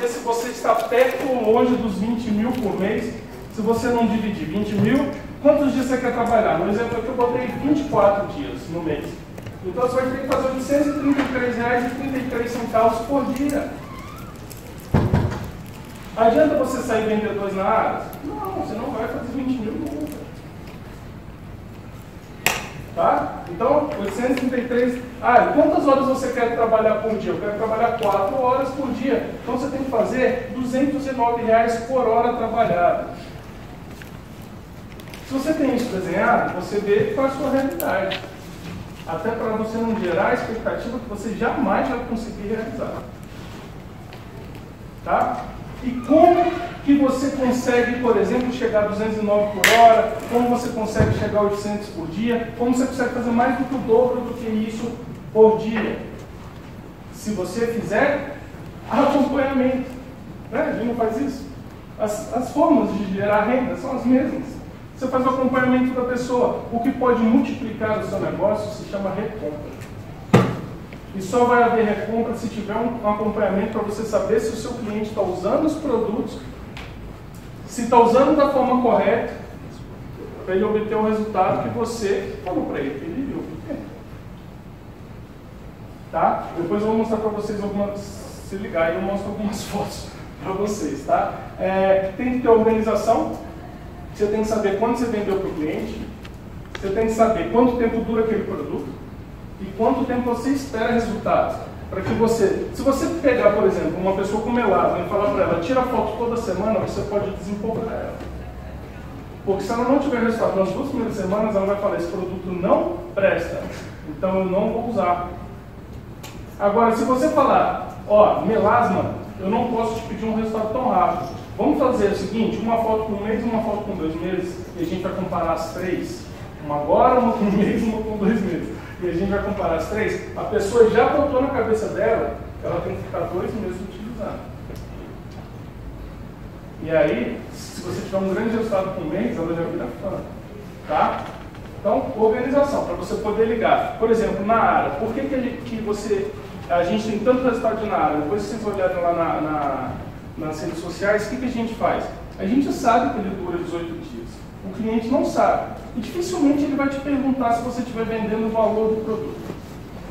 ver se você está perto ou longe dos 20 mil por mês. Se você não dividir 20 mil, quantos dias você quer trabalhar? No exemplo aqui eu botei 24 dias no mês. Então você vai ter que fazer R$ 833,33 por dia. Adianta você sair vender 2 na área? Não, você não vai fazer 20 mil nunca. Tá? Então, 833. Quantas horas você quer trabalhar por dia? Eu quero trabalhar 4 horas por dia. Então você tem que fazer R$ 209 por hora trabalhada. Se você tem isso desenhado, você vê qual é a sua realidade. Até para você não gerar a expectativa que você jamais vai conseguir realizar. Tá? E como que você consegue, por exemplo, chegar a 209 por hora? Como você consegue chegar a 800 por dia? Como você consegue fazer mais do que o dobro do que isso por dia? Se você fizer acompanhamento. Né? A gente não faz isso. As formas de gerar renda são as mesmas. Você faz o acompanhamento da pessoa. O que pode multiplicar o seu negócio se chama recompra. E só vai haver recompra se tiver um acompanhamento para você saber se o seu cliente está usando os produtos, se está usando da forma correta, para ele obter o resultado que você falou para ele, que ele viu. Tá? Depois eu vou mostrar para vocês algumas, se ligar, eu mostro algumas fotos para vocês. Tá? Tem que ter organização, você tem que saber quando você vendeu para o cliente, você tem que saber quanto tempo dura aquele produto, e quanto tempo você espera resultados. Para que você, se você pegar, por exemplo, uma pessoa com melasma e falar para ela, tira foto toda semana, você pode desempolgar ela. Porque se ela não tiver resultado nas 2 primeiras semanas, ela vai falar, esse produto não presta, então eu não vou usar. Agora, se você falar, melasma, eu não posso te pedir um resultado tão rápido. Vamos fazer o seguinte, uma foto com 1 mês, uma foto com 2 meses, e a gente vai comparar as 3. Uma agora, uma com 1 mês, uma com 2 meses. E a gente vai comparar as 3, a pessoa já botou na cabeça dela que ela tem que ficar 2 meses utilizando. E aí, se você tiver um grande resultado com 1 mês, ela já vira fã. Tá? Então, organização, para você poder ligar. Por exemplo, na área, por que a gente tem tanto resultado na área? Depois que vocês olharem lá nas redes sociais, o que a gente faz? A gente sabe que ele dura 18 dias. O cliente não sabe. E dificilmente ele vai te perguntar se você estiver vendendo o valor do produto.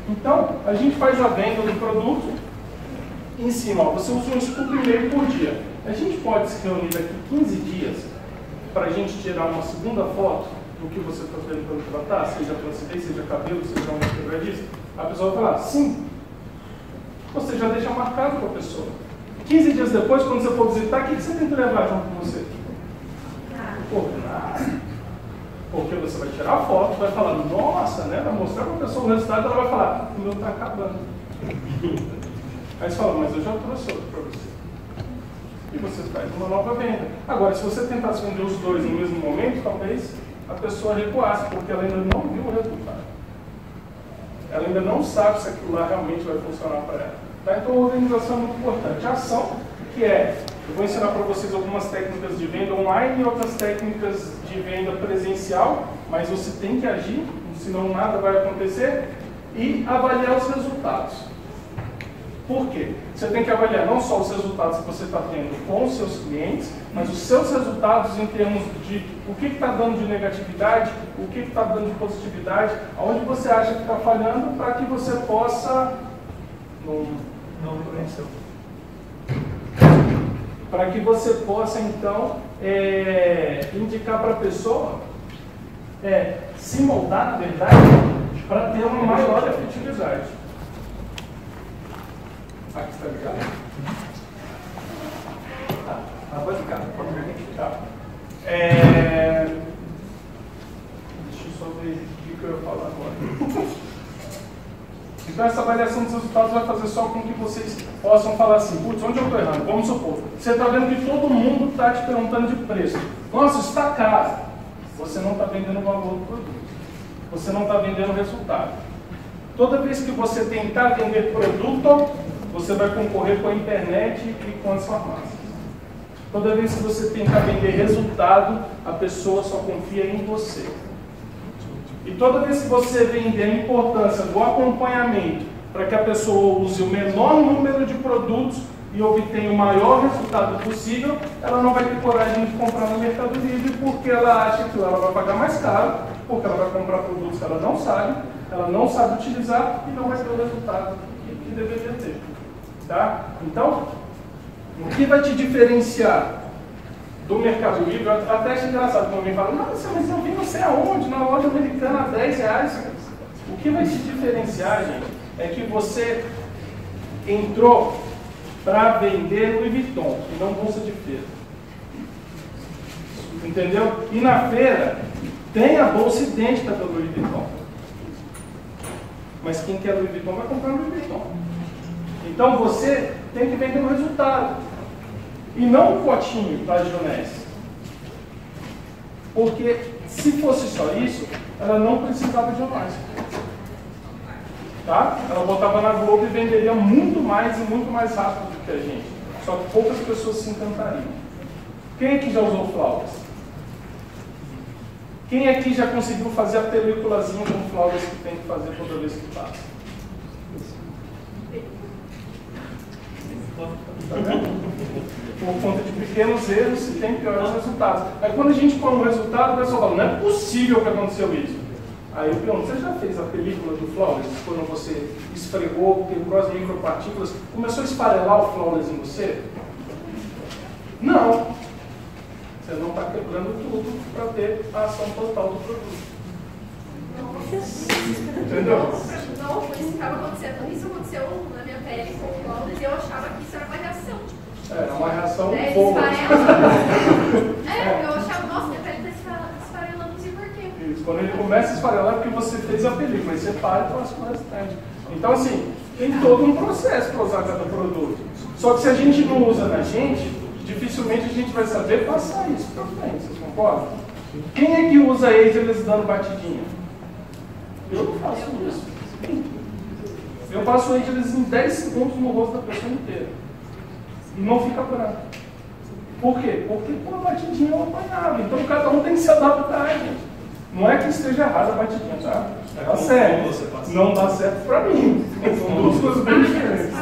Então, a gente faz a venda do produto em cima. Você usa um scoop e meio por dia. A gente pode se reunir daqui 15 dias para a gente tirar uma segunda foto do que você está tentando tratar, seja flacidez, seja cabelo, seja uma quebradiça. A pessoa vai falar, sim. Você já deixa marcado para a pessoa. 15 dias depois, quando você for visitar, o que você tem que levar junto com você? Nada. Porque você vai tirar a foto, vai falar, nossa, né? Vai mostrar para a pessoa o resultado, ela vai falar, o meu está acabando. Aí você fala, mas eu já trouxe outro para você. E você faz uma nova venda. Agora, se você tentasse vender os 2 no mesmo momento, talvez a pessoa recuasse, porque ela ainda não viu o resultado. Ela ainda não sabe se aquilo lá realmente vai funcionar para ela. Tá? Então, a organização é muito importante. A ação, que eu vou ensinar para vocês algumas técnicas de venda online e outras técnicas de venda presencial, mas você tem que agir, senão nada vai acontecer, e avaliar os resultados. Por quê? Você tem que avaliar não só os resultados que você está tendo com os seus clientes, mas os seus resultados em termos de o que está dando de negatividade, o que está dando de positividade, aonde você acha que está falhando, para que você possa... Não reconheceu. Para que você possa, então, indicar para a pessoa se moldar, na verdade, para ter uma maior efetividade. Aqui está ligado? Pode ficar, pode ficar. Deixa eu só ver o que eu ia falar agora. Então, essa avaliação dos resultados vai fazer só com que vocês possam falar assim, putz, onde eu estou errando? Vamos supor, você está vendo que todo mundo está te perguntando de preço. Nossa, isso está caro. Você não está vendendo o valor do produto. Você não está vendendo resultado. Toda vez que você tentar vender produto, você vai concorrer com a internet e com as farmácias. Toda vez que você tentar vender resultado, a pessoa só confia em você. E toda vez que você vender a importância do acompanhamento para que a pessoa use o menor número de produtos, e obtém o maior resultado possível, ela não vai ter coragem de comprar no Mercado Livre porque ela acha que ela vai pagar mais caro, porque ela vai comprar produtos que ela não sabe utilizar e não vai ter o resultado que deveria ter. Tá? Então, o que vai te diferenciar do Mercado Livre? Eu até acho engraçado quando alguém fala, nossa, mas eu vi não sei aonde, na loja americana a R$10. O que vai te diferenciar, gente, é que você entrou para vender Louis Vuitton e não bolsa de feira. Entendeu? E na feira tem a bolsa idêntica da Louis Vuitton. Mas quem quer Louis Vuitton vai comprar Louis Vuitton. Então você tem que vender o resultado. E não o potinho da Gionese. Porque se fosse só isso, ela não precisava de nós. Tá? Ela botava na Globo e venderia muito mais e muito mais rápido do que a gente. Só que poucas pessoas se encantariam. Quem aqui já usou flawless? Quem aqui já conseguiu fazer a peliculazinha com flawless que tem que fazer toda vez que passa? Tá vendo? Por conta de pequenos erros se tem piores resultados. Aí quando a gente põe um resultado, o pessoal fala, não é possível que aconteceu isso. Aí eu pergunto, você já fez a película do flawless? Quando você esfregou, quebrou as micropartículas, começou a esfarelar o flawless em você? Não. Você não está quebrando tudo para ter a ação total do produto. Entendeu? Não, isso estava acontecendo. Isso aconteceu na minha pele com o flawless e eu achava que isso era uma reação. É uma reação boa. Eu achava, nossa, minha pele está esfarelando, não sei porquê. Isso, quando ele começa a esfarelar é porque você fez a película, aí você para e passa o restante. Então, assim, tem todo um processo para usar cada produto. Só que se a gente não usa na gente, dificilmente a gente vai saber passar isso para frente, vocês concordam? Quem é que usa Ageless dando batidinha? Eu não faço isso. Eu passo Ageless em 10 segundos no rosto da pessoa inteira. E não fica branco. Por quê? Porque com a batidinha eu apanhava. Então cada um tem que se adaptar, gente. Não é que esteja errada a batidinha, tá? Dá certo. Não dá certo pra mim. São duas coisas bem diferentes.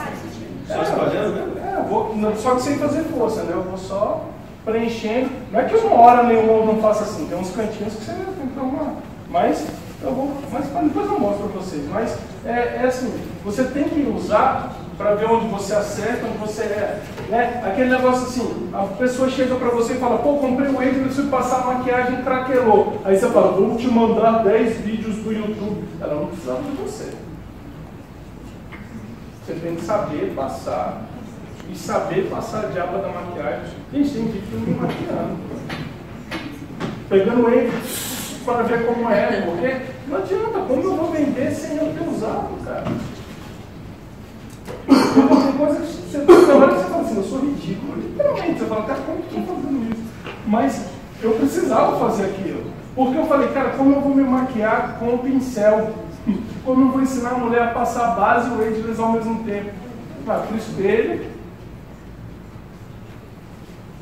Só espalhando, né? Só que sem fazer força, né? Eu vou só preenchendo. Não é que uma hora nenhuma eu não faça assim. Tem uns cantinhos que você tem que arrumar. Mas depois eu mostro pra vocês. Mas é assim, você tem que usar para ver onde você acerta, onde você erra. Né? Aquele negócio assim, a pessoa chega para você e fala, pô, comprei o Ageless, preciso passar a maquiagem, craquelou. Aí você fala, vou te mandar 10 vídeos do YouTube. Ela não precisava de você. Você tem que saber passar. E saber passar a diaba da maquiagem. Gente, tem vídeo que eu me maquiando. Pegando ele para ver como é, porque não adianta, como eu vou vender sem eu ter usado, cara? Tem coisa que você fala assim, eu sou ridículo. Literalmente, você fala, cara, como que eu estou fazendo isso? Mas eu precisava fazer aquilo. Porque eu falei, cara, como eu vou me maquiar com o pincel? Como eu vou ensinar a mulher a passar a base e o Ageless ao mesmo tempo? Vai pro espelho.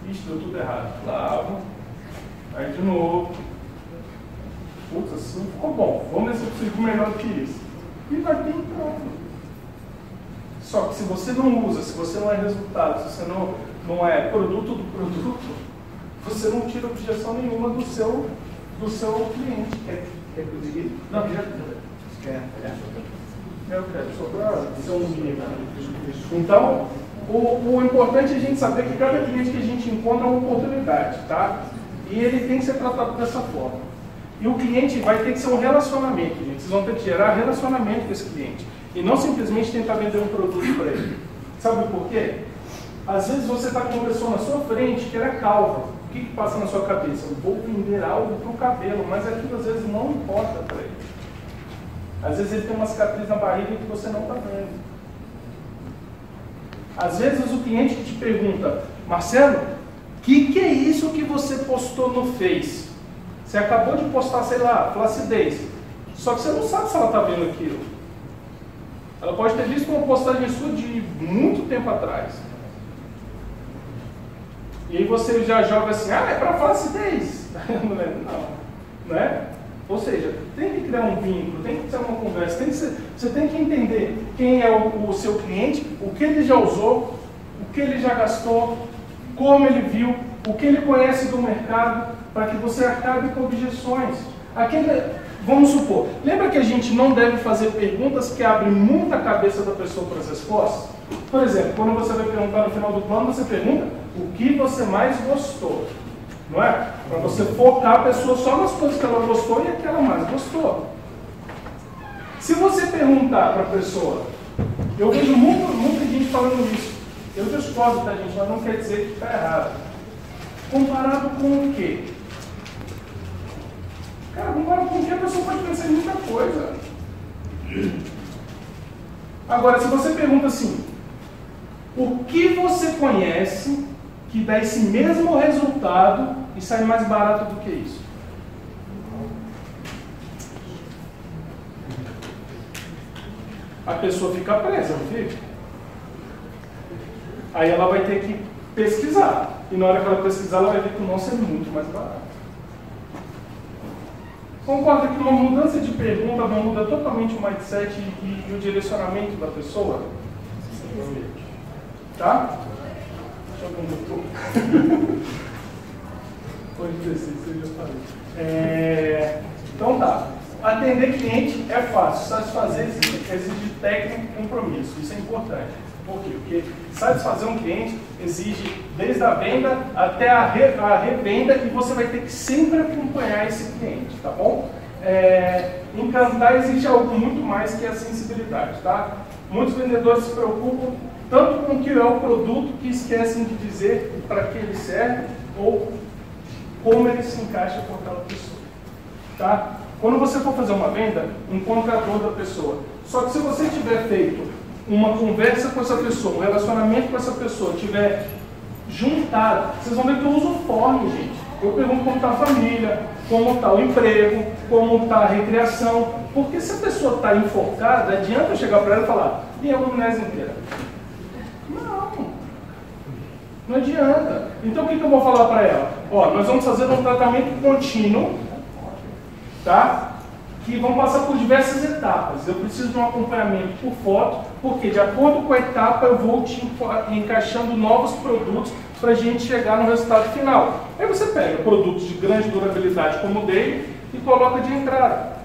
Ixi, deu tudo errado. Lavo. Aí de novo. Putz, assim ficou bom. Vamos ver se eu consigo melhor do que isso. E vai ter pronto. Só que se você não usa, se você não é resultado, se você não é produto do produto, você não tira objeção nenhuma do seu cliente. Quer que eu diga? Não, já quer. Eu quero, só para ser um mínimo. Então, o importante é a gente saber que cada cliente que a gente encontra é uma oportunidade, tá? E ele tem que ser tratado dessa forma. E o cliente vai ter que ser um relacionamento, gente. Vocês vão ter que gerar relacionamento com esse cliente. E não simplesmente tentar vender um produto para ele. Sabe por quê? Às vezes você está com uma pessoa na sua frente que ela é calva. O que passa na sua cabeça? Eu vou vender algo para o cabelo, mas aquilo às vezes não importa para ele. Às vezes ele tem uma cicatriz na barriga que você não está vendo. Às vezes o cliente te pergunta, Marcelo, o que é isso que você postou no Face? Você acabou de postar, sei lá, flacidez. Só que você não sabe se ela está vendo aquilo. Ela pode ter visto uma postagem sua de muito tempo atrás. E aí você já joga assim, é para flacidez. Não é? Ou seja, tem que criar um vínculo, tem que ter uma conversa, você tem que entender quem é o seu cliente, o que ele já usou, o que ele já gastou, como ele viu, o que ele conhece do mercado, para que você acabe com objeções. Vamos supor, lembra que a gente não deve fazer perguntas que abrem muito a cabeça da pessoa para as respostas? Por exemplo, quando você vai perguntar no final do plano, você pergunta o que você mais gostou. Não é? Para você focar a pessoa só nas coisas que ela gostou e a que ela mais gostou. Se você perguntar para a pessoa, eu vejo muita gente falando isso. Eu discordo, tá, gente? Mas não quer dizer que está errado. Comparado com o quê? Cara, comparado com o quê? A pessoa pode pensar em muita coisa. Agora, se você pergunta assim, o que você conhece que dá esse mesmo resultado e sai mais barato do que isso? A pessoa fica presa, não fica? Aí ela vai ter que pesquisar. E na hora que ela pesquisar, ela vai ver que o nosso é muito mais barato. Concorda que uma mudança de pergunta muda totalmente o mindset e o direcionamento da pessoa? Tá? Deixa eu ver um pouco. Pode descer, isso eu já falei. Então tá. Atender cliente é fácil, satisfazer exige técnica e compromisso. Isso é importante. Por quê? Porque satisfazer um cliente exige desde a venda até a revenda e você vai ter que sempre acompanhar esse cliente, tá bom? Encantar exige algo muito mais que a sensibilidade, tá? Muitos vendedores se preocupam tanto com o que é o produto que esquecem de dizer para que ele serve ou como ele se encaixa com aquela pessoa, tá? Quando você for fazer uma venda, encontre a dor da pessoa. Só que se você tiver feito uma conversa com essa pessoa, um relacionamento com essa pessoa, tiver juntado, vocês vão ver que eu uso forma, gente. Eu pergunto como está a família, como está o emprego, como está a recreação. Porque se a pessoa está enfocada, adianta eu chegar para ela e falar, e a amnésia inteira? Não adianta. Então o que eu vou falar para ela? Ó, nós vamos fazer um tratamento contínuo, tá? Que vão passar por diversas etapas. Eu preciso de um acompanhamento por foto, porque de acordo com a etapa eu vou te encaixando novos produtos para a gente chegar no resultado final. Aí você pega produtos de grande durabilidade como o dele e coloca de entrada.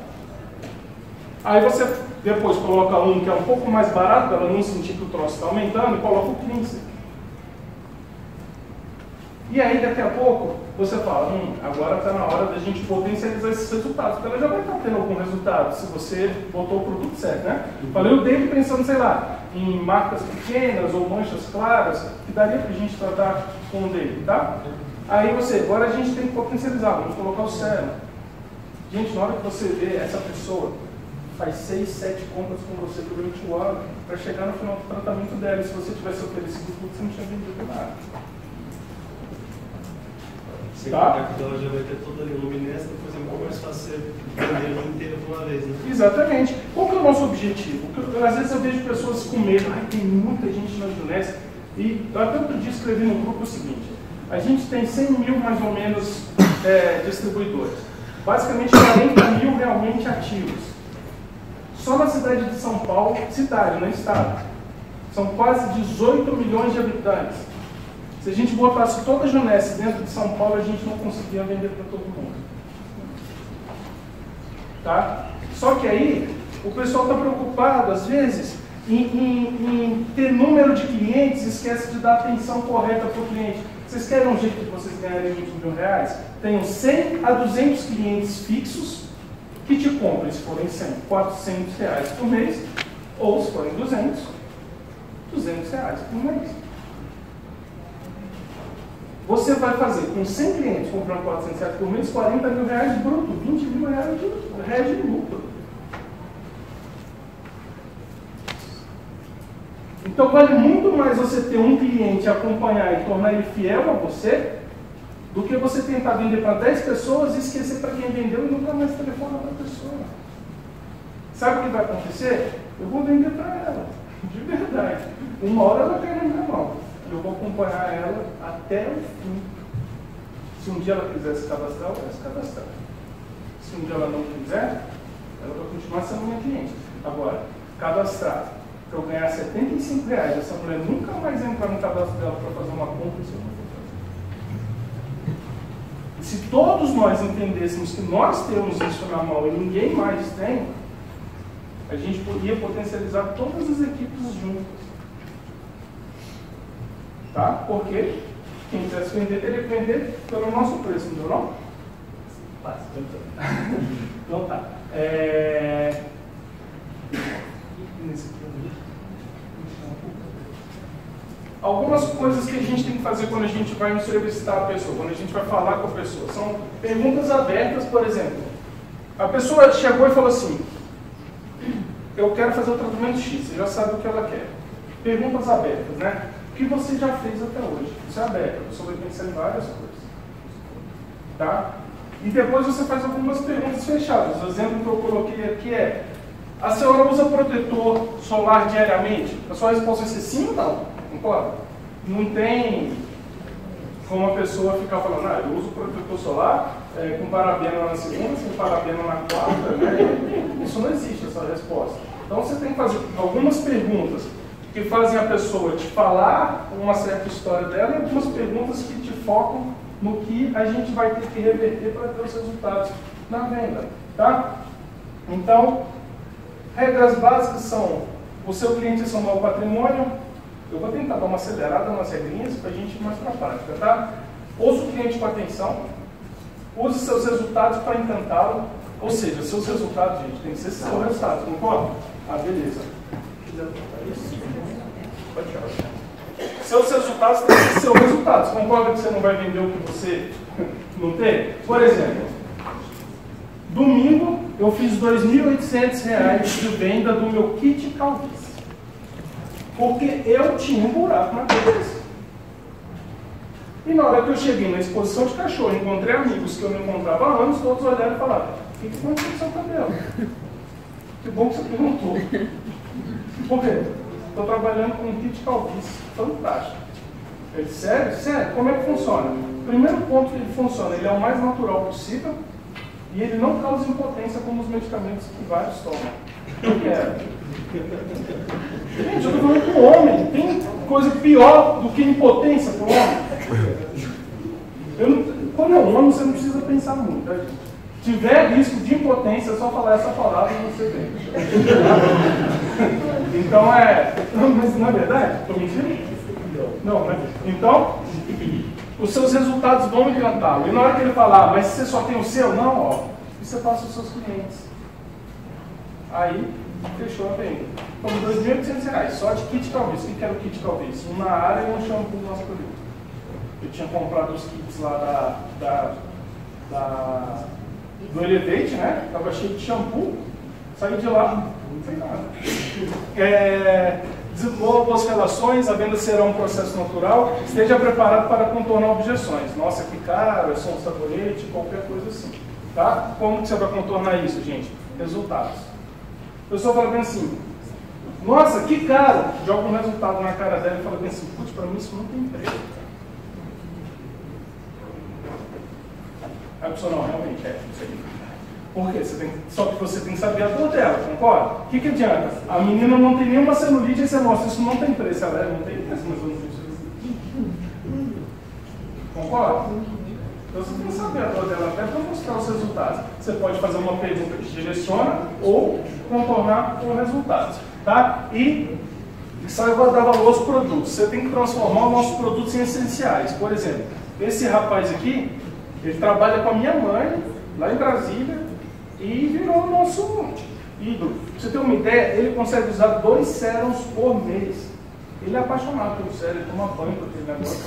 Aí você depois coloca um que é um pouco mais barato, para ela não sentir que o troço está aumentando, e coloca o cleanser. E aí daqui a pouco você fala, agora está na hora da gente potencializar esses resultados, porque ela já vai estar tendo algum resultado, se você botou o produto certo, né? Falei o dele pensando, sei lá, em marcas pequenas ou manchas claras, que daria para a gente tratar com o dele, tá? Aí agora a gente tem que potencializar, vamos colocar o sérum. Gente, na hora que você vê essa pessoa, faz 6, 7 compras com você durante o ano, para chegar no final do tratamento dela, e se você tivesse oferecido tudo, você não tinha vendido nada. Tá? Ela já vai ter toda a luminescência, depois é muito mais fácil vender ela inteira de uma vez, né? Exatamente. Qual que é o nosso objetivo? Porque, às vezes eu vejo pessoas com medo, tem muita gente na Junesc, e eu até outro dia escrevi no grupo o seguinte, a gente tem 100 mil mais ou menos distribuidores, basicamente 40 mil realmente ativos. Só na cidade de São Paulo, cidade, não é estado, são quase 18 milhões de habitantes. Se a gente botasse toda a Junesc dentro de São Paulo, a gente não conseguia vender para todo mundo. Tá? Só que aí, o pessoal está preocupado, às vezes, em ter número de clientes, esquece de dar atenção correta para o cliente. Vocês querem um jeito de vocês ganharem 20 mil reais? Tenham 100 a 200 clientes fixos que te comprem, se forem 100, 400 reais por mês, ou se forem 200 reais por mês. Você vai fazer com 100 clientes comprando 400 reais por mês, 40 mil reais bruto, 20 mil reais de lucro. Então vale muito mais você ter um cliente, acompanhar e tornar ele fiel a você, do que você tentar vender para 10 pessoas e esquecer para quem vendeu e nunca mais telefona para a pessoa. Sabe o que vai acontecer? Eu vou vender para ela, de verdade. Uma hora ela cai na minha mão. Eu vou acompanhar ela até o fim. Se um dia ela quiser se cadastrar, ela vai se cadastrar. Se um dia ela não quiser, ela vai continuar sendo minha cliente. Agora, cadastrar para eu ganhar R$75, essa mulher nunca mais entrar no cadastro dela para fazer uma compra, isso eu não vou fazer. E se todos nós entendêssemos que nós temos isso na mão e ninguém mais tem, a gente poderia potencializar todas as equipes juntas. Tá? Porque quem quisesse vender, teria que vender pelo nosso preço, não deu não? Então tá. Algumas coisas que a gente tem que fazer quando a gente vai entrevistar a pessoa, quando a gente vai falar com a pessoa, são perguntas abertas. Por exemplo, a pessoa chegou e falou assim: eu quero fazer o tratamento X, você já sabe o que ela quer. Perguntas abertas, né? O que você já fez até hoje? Isso é aberto, a pessoa vai pensar em várias coisas. Tá? E depois você faz algumas perguntas fechadas. O exemplo que eu coloquei aqui é: a senhora usa protetor solar diariamente? A sua resposta vai ser sim ou não? Concorda? Não tem como a pessoa ficar falando: ah, eu uso protetor solar com parabeno na segunda, sem parabeno na quarta, né? Isso não existe, essa resposta. Então você tem que fazer algumas perguntas que fazem a pessoa te falar uma certa história dela e algumas perguntas que te focam no que a gente vai ter que reverter para ter os resultados na venda. Tá? Então, regras básicas são: o seu cliente é seu maior patrimônio. Eu vou tentar dar uma acelerada nas regrinhas para a gente ir mais para a prática. Tá? Ouça o cliente com atenção. Use seus resultados para encantá-lo. Ou seja, seus resultados, gente, tem que ser seus resultados. Concorda? Ah, beleza. Pode tirar. Seus resultados têm que ser seus resultados. Concorda que você não vai vender o que você não tem? Por exemplo, domingo eu fiz R$2.800 de venda do meu kit calvície. Porque eu tinha um buraco na cabeça. E na hora que eu cheguei na exposição de cachorro, encontrei amigos que eu não encontrava há anos, todos olharam e falaram: o que aconteceu com o seu cabelo? Que bom que você perguntou. Por quê? Estou trabalhando com um kit calvície. Fantástico. Eu disse: sério? Sério? Como é que funciona? O primeiro ponto que ele funciona, ele é o mais natural possível e ele não causa impotência como os medicamentos que vários tomam. Eu quero. Gente, eu estou falando com o homem. Tem coisa pior do que impotência para o homem? Quando é um homem, você não precisa pensar muito. Tá? Se tiver risco de impotência, é só falar essa palavra e você vem. Então mas não é verdade? Estou mentindo? Não, né? Então, os seus resultados vão encantá-lo. E na hora que ele falar: mas você só tem o seu? Não, ó. E você passa os seus clientes. Aí, fechou a venda. Então, R$2.800 só de kit calvície. O que era o kit calvície? Uma área e um shampoo masculino. Eu tinha comprado os kits lá do Elevate, né? Estava cheio de shampoo. Saí de lá, não sei nada. Desenvolva boas relações, a venda será um processo natural. Esteja preparado para contornar objeções. Nossa, que caro, é só um sabonete, qualquer coisa assim. Tá? Como que você vai contornar isso, gente? Resultados. A pessoa fala bem assim: nossa, que caro! Joga um resultado na cara dela e fala bem assim: putz, para mim isso não tem preço. A pessoa: não, realmente é, isso aí. Por quê? Só que você tem que saber a dor dela, concorda? O que adianta? A menina não tem nenhuma celulite e você mostra: isso não tem preço. Ela não tem preço, mas eu não tenho celulite. Concorda? Então você tem que saber a dor dela até para mostrar os resultados. Você pode fazer uma pergunta que direciona ou contornar com resultados. Tá? E saiba dar valor aos produtos. Você tem que transformar os nossos produtos em essenciais. Por exemplo, esse rapaz aqui, ele trabalha com a minha mãe, lá em Brasília, e virou o nosso ídolo. Pra você ter uma ideia, ele consegue usar 2 sérums por mês. Ele é apaixonado pelo sérum, ele toma banho com aquele negócio.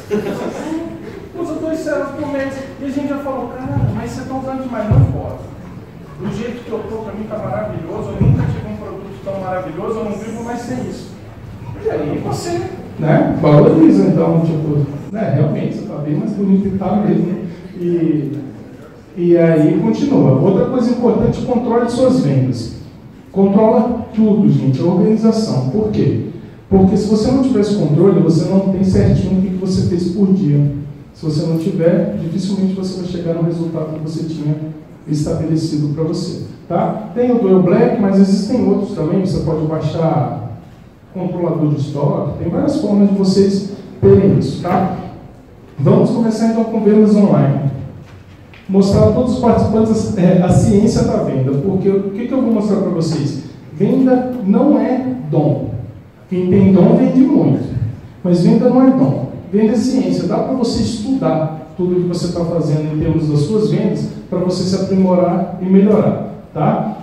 Usa 2 sérums por mês. E a gente já falou: cara, mas você está usando demais. Não pode. Do jeito que eu estou, para mim está maravilhoso. Eu nunca tive um produto tão maravilhoso, eu não vivo mais sem isso. E aí você, né, valoriza. Então, tipo, né, realmente você está bem mais bonito que tá mesmo. E aí continua. Outra coisa importante: controle suas vendas. Controla tudo, gente, a organização. Por quê? Porque se você não tiver esse controle, você não tem certinho o que você fez por dia. Se você não tiver, dificilmente você vai chegar no resultado que você tinha estabelecido para você. Tá? Tem o Dual Black, mas existem outros também. Você pode baixar controlador de estoque, tem várias formas de vocês terem isso, tá? Vamos começar então com vendas online. Mostrar a todos os participantes a ciência da venda, porque o que eu vou mostrar para vocês? Venda não é dom. Quem tem dom vende muito, mas venda não é dom. Venda é ciência, dá para você estudar tudo o que você está fazendo em termos das suas vendas, para você se aprimorar e melhorar, tá?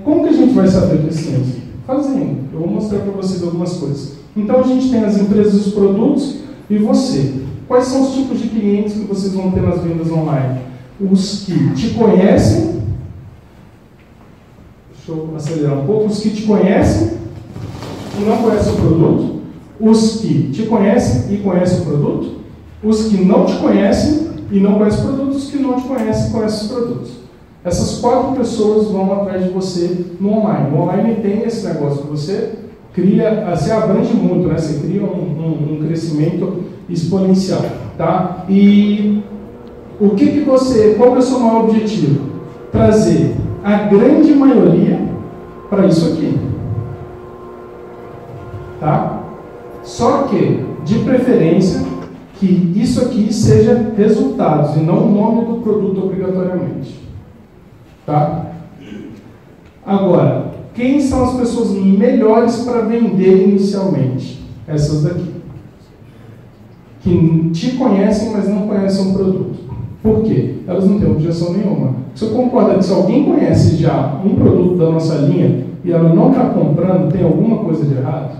Como que a gente vai saber que é ciência? Fazendo. Eu vou mostrar para vocês algumas coisas. Então a gente tem as empresas, os produtos e você. Quais são os tipos de clientes que vocês vão ter nas vendas online? Os que te conhecem, deixa eu acelerar um pouco, os que te conhecem e não conhecem o produto, os que te conhecem e conhecem o produto, os que não te conhecem e não conhecem o produto, os que não te conhecem e conhecem os produtos. Essas 4 pessoas vão atrás de você no online. No online tem esse negócio que você cria, você abrange muito, né? Você cria um crescimento exponencial, tá? E o que você, qual é o seu maior objetivo? Trazer a grande maioria para isso aqui, tá? Só que, de preferência, que isso aqui seja resultados e não o nome do produto obrigatoriamente, tá? Agora, quem são as pessoas melhores para vender inicialmente? Essas daqui, que te conhecem, mas não conhecem o produto. Por quê? Elas não têm objeção nenhuma. Você concorda que se alguém conhece já um produto da nossa linha e ela não está comprando, tem alguma coisa de errado?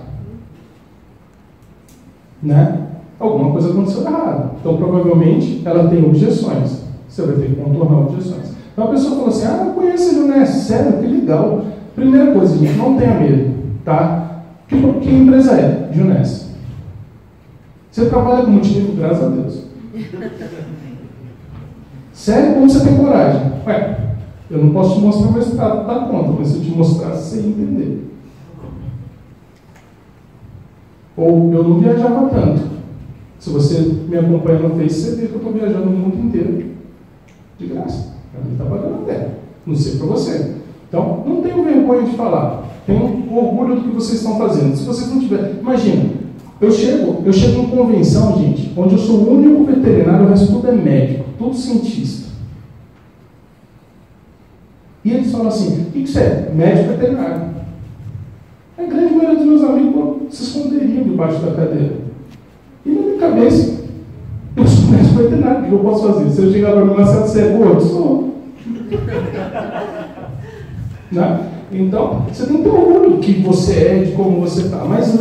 Né? Alguma coisa aconteceu errado. Então, provavelmente, ela tem objeções. Você vai ter que contornar objeções. Então, a pessoa falou assim, eu conheço a Junesse, sério, que legal. Primeira coisa, gente, não tenha medo, tá? Que empresa é? Junesse. Você trabalha com multinível, graças a Deus. Sério, como você tem coragem? Eu não posso te mostrar o meu estado da conta, mas se eu te mostrasse, você ia entender. Ou eu não viajava tanto. Se você me acompanha no Face, você vê que eu estou viajando o mundo inteiro de graça. A gente está pagando até. Não sei para você. Então, não tenho vergonha de falar. Tenho orgulho do que vocês estão fazendo. Se vocês não tiverem... Imagina, eu chego em convenção, gente, onde eu sou o único veterinário, o resto tudo é médico, tudo cientista. E eles falam assim, o que você é? Médico veterinário. A grande maioria dos meus amigos se esconderiam debaixo da cadeira. E na minha cabeça, eu sou médico veterinário, o que eu posso fazer? Se eu chegar para mim na sala, você é gordo? Sou. Né? Então, você tem que ter orgulho do que você é, de como você está. Mas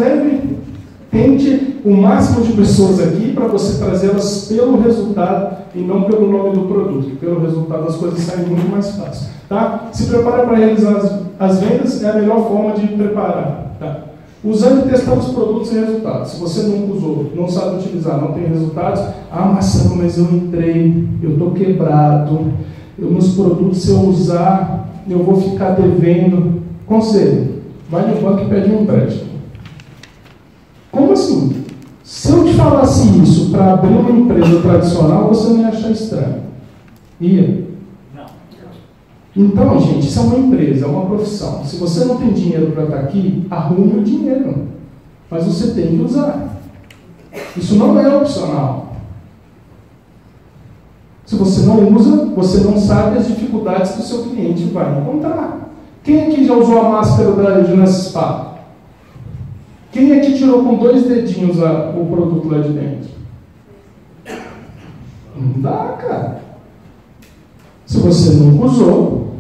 tente o máximo de pessoas aqui para você trazê-las pelo resultado e não pelo nome do produto. Pelo resultado as coisas saem muito mais fácil. Tá? Se prepara para realizar as vendas, é a melhor forma de preparar. Tá? Usando e testando os produtos e resultados. Se você nunca usou, não sabe utilizar, não tem resultados, Marcelo, mas eu entrei, eu estou quebrado, meus produtos, se eu usar, eu vou ficar devendo. Conselho, vai no banco e pede um empréstimo. Como assim? Se eu te falasse isso para abrir uma empresa tradicional, você não ia achar estranho. Ia? Não. Então, gente, isso é uma empresa, é uma profissão. Se você não tem dinheiro para estar aqui, arrume o dinheiro. Mas você tem que usar. Isso não é opcional. Se você não usa, você não sabe as dificuldades que o seu cliente vai encontrar. Quem aqui já usou a máscara da Junesse Spa? Quem aqui tirou com 2 dedinhos o produto lá de dentro? Não dá, cara. Se você nunca usou,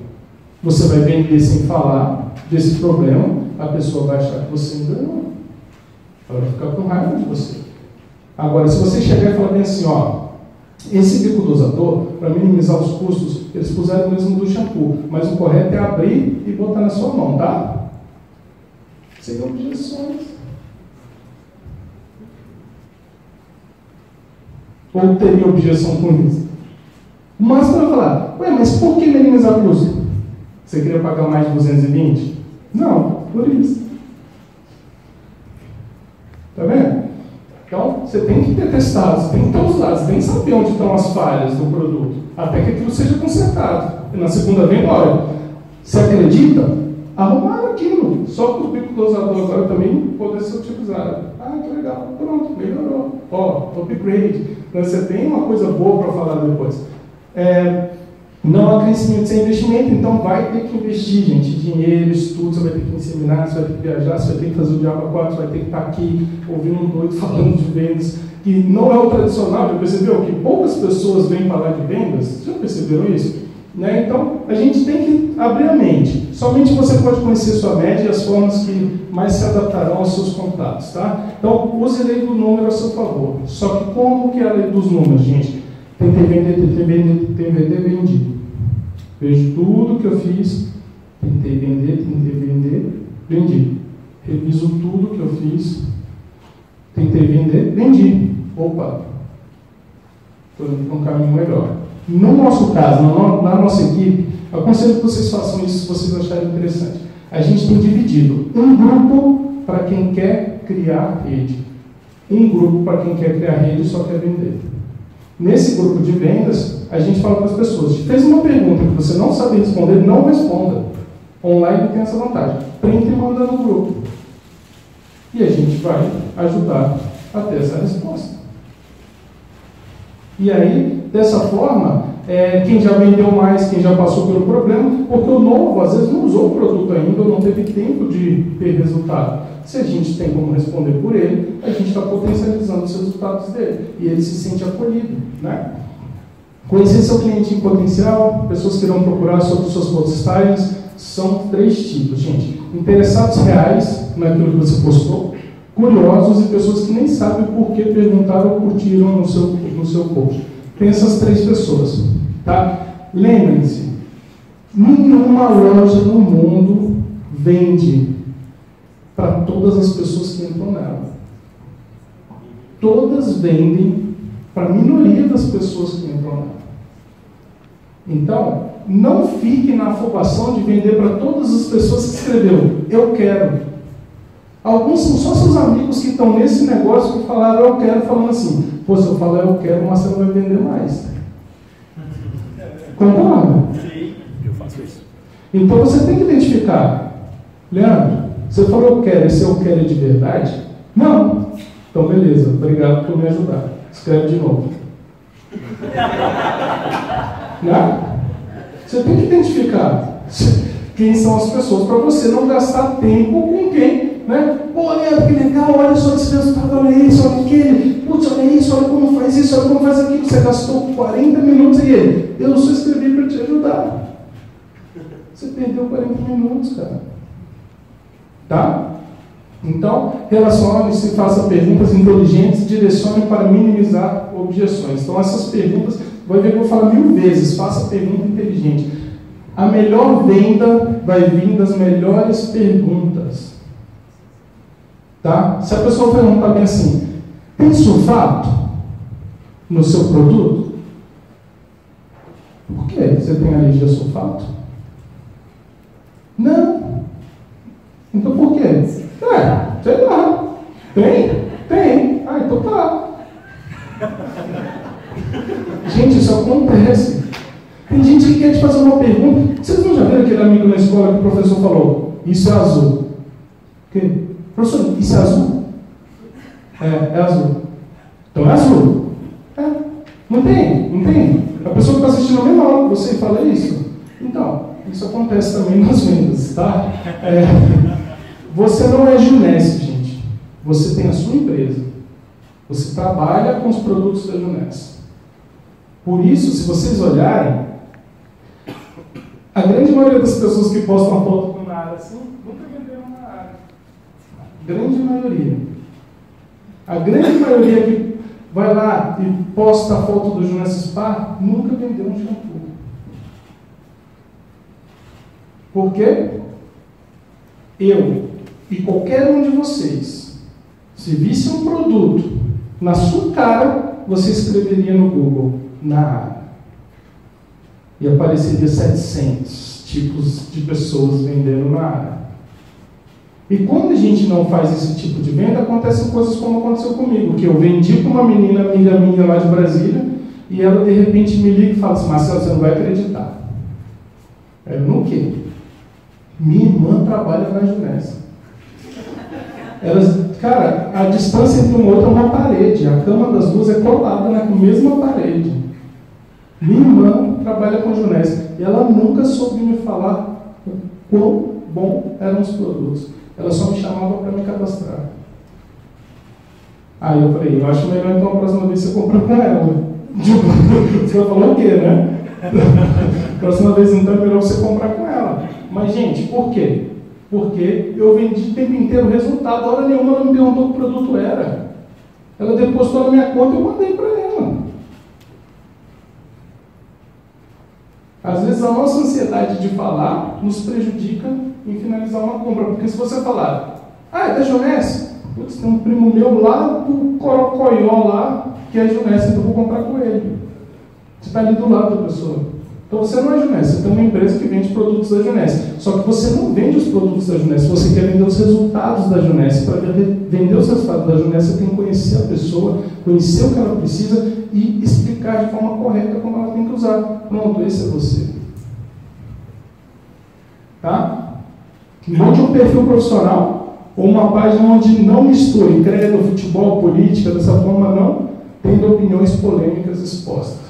você vai vender sem falar desse problema, a pessoa vai achar que você enganou. Ela vai ficar com raiva de você. Agora, se você chegar e falar bem assim, esse bico dosador, para minimizar os custos, eles puseram mesmo do shampoo, mas o correto é abrir e botar na sua mão, tá? Sem objeções. Ou teria objeção com isso? O Márcio vai falar, mas por que minimizar custo? Você queria pagar mais de 220? Não, por isso. Tá vendo? Então, você tem que ter testado, você tem que ter os dados, você tem que saber onde estão as falhas do produto, até que aquilo seja consertado. E na segunda vez, olha, você acredita? Arrumaram aquilo. só para o bico-dosador agora também poder ser utilizado. Ah, que legal, pronto, melhorou. Ó, upgrade. Então, você tem uma coisa boa para falar depois. Não há crescimento sem investimento, então vai ter que investir, gente. Dinheiro, estudo, você vai ter que inseminar, você vai ter que viajar, você vai ter que fazer o Diabo 4, você vai ter que estar aqui ouvindo um doido falando de vendas, que não é o tradicional. Já percebeu que poucas pessoas vêm falar de vendas? Já perceberam isso? Né? Então, a gente tem que abrir a mente. Somente você pode conhecer sua média e as formas que mais se adaptarão aos seus contatos. Tá? Então, use a lei do número a seu favor. Só que como que é a lei dos números, gente? Tentei vender, vendi. Vejo tudo que eu fiz, tentei vender, vendi. Reviso tudo que eu fiz, tentei vender, vendi. Opa, estou indo para um caminho melhor. No nosso caso, na nossa equipe, eu aconselho que vocês façam isso se vocês acharem interessante. A gente tem dividido um grupo para quem quer criar rede, um grupo para quem quer criar rede e só quer vender. Nesse grupo de vendas, a gente fala para as pessoas: te fez uma pergunta que você não sabe responder, não responda. Online tem essa vantagem. Print e manda no grupo. E a gente vai ajudar a ter essa resposta. E aí, dessa forma, quem já vendeu mais, quem já passou pelo problema, porque o novo, às vezes, não usou o produto ainda, ou não teve tempo de ter resultado. Se a gente tem como responder por ele, a gente está potencializando os resultados dele. E ele se sente acolhido. Né? Conhecer seu cliente em potencial, pessoas que irão procurar sobre suas postagens, são 3 tipos, gente. Interessados reais naquilo que você postou, curiosos e pessoas que nem sabem por que perguntaram ou curtiram no seu post. Tem essas 3 pessoas. Tá? Lembrem-se, nenhuma loja no mundo vende para todas as pessoas que entram nela. Todas vendem para a minoria das pessoas que entram nela. Então, não fique na afobação de vender para todas as pessoas que escreveram eu quero. Alguns são só seus amigos que estão nesse negócio que falaram eu quero, falando assim, pô, se eu falar eu quero, mas você não vai vender mais. Concorda? Sim, eu faço isso. Então você tem que identificar. Leandro, você falou eu quero, esse eu quero é de verdade? Não. Então beleza, obrigado por me ajudar. Escreve de novo. Né? Você tem que identificar quem são as pessoas para você não gastar tempo com quem, né? Pô, Leandro, que legal, olha só esse resultado, olha isso, olha aquele, putz, olha isso, olha como faz isso, olha como faz aquilo. Você gastou 40 minutos e ele, eu só escrevi para te ajudar. Você perdeu 40 minutos, cara. Tá? Então, relacione-se, faça perguntas inteligentes, direcione para minimizar objeções. Então, essas perguntas, vai ver que eu vou falar 1000 vezes, faça pergunta inteligente. A melhor venda vai vir das melhores perguntas. Tá? Se a pessoa perguntar bem assim, tem sulfato no seu produto? Por quê? Você tem alergia a sulfato? Não. Então por quê? Sei lá. Tem. Ah, então tá. Gente, isso acontece. Tem gente que quer te fazer uma pergunta. Vocês não já viram aquele amigo na escola que o professor falou, isso é azul? Que? Professor, isso é azul? É azul. Então é azul. Não tem. A pessoa que está assistindo a mesma aula que você fala isso. Então, isso acontece também nas vendas, tá? Você não é Junesse, gente. Você tem a sua empresa. Você trabalha com os produtos da Junesse. Por isso, se vocês olharem, a grande maioria das pessoas que postam a foto na área assim, nunca venderam na área. Grande maioria. A grande maioria que vai lá e posta a foto do Junesse Spa, nunca vendeu um shampoo. Por quê? Eu e qualquer um de vocês, se visse um produto na sua cara, você escreveria no Google, na área. E apareceria 700 tipos de pessoas vendendo na área. E quando a gente não faz esse tipo de venda, acontecem coisas como aconteceu comigo, que eu vendi para uma menina amiga minha lá de Brasília, e ela de repente me liga e fala assim, Marcelo, você não vai acreditar. Eu não quero. Minha irmã trabalha na Junessa. Elas, cara, a distância entre uma outra é uma parede. A cama das duas é colada na mesma parede. Minha irmã trabalha com Junessa e ela nunca soube me falar o quão bom eram os produtos. Ela só me chamava para me cadastrar. Aí eu falei, eu acho melhor então a próxima vez você comprar com ela. Você vai falar o quê, né? Próxima vez então é melhor você comprar com ela. Mas gente, por quê? Porque eu vendi o tempo inteiro o resultado. Hora nenhuma ela me perguntou o que produto era. Ela depositou na minha conta e eu mandei para ela. Às vezes a nossa ansiedade de falar nos prejudica em finalizar uma compra. Porque se você falar, é da Junessa, putz, tem um primo meu lá do Corocoió lá, que é Junessa, então eu vou comprar com ele. Você está ali do lado da pessoa. Então você não é Junessa, você tem uma empresa que vende produtos da Junessa. Só que você não vende os produtos da Junessa, você quer vender os resultados da Junessa. Para vender os resultados da Junessa, você tem que conhecer a pessoa, conhecer o que ela precisa e explicar de forma correta como ela tem que usar. Pronto, esse é você. Tá? Monte um perfil profissional ou uma página onde não misture credo, futebol, política, dessa forma não, tendo opiniões polêmicas expostas.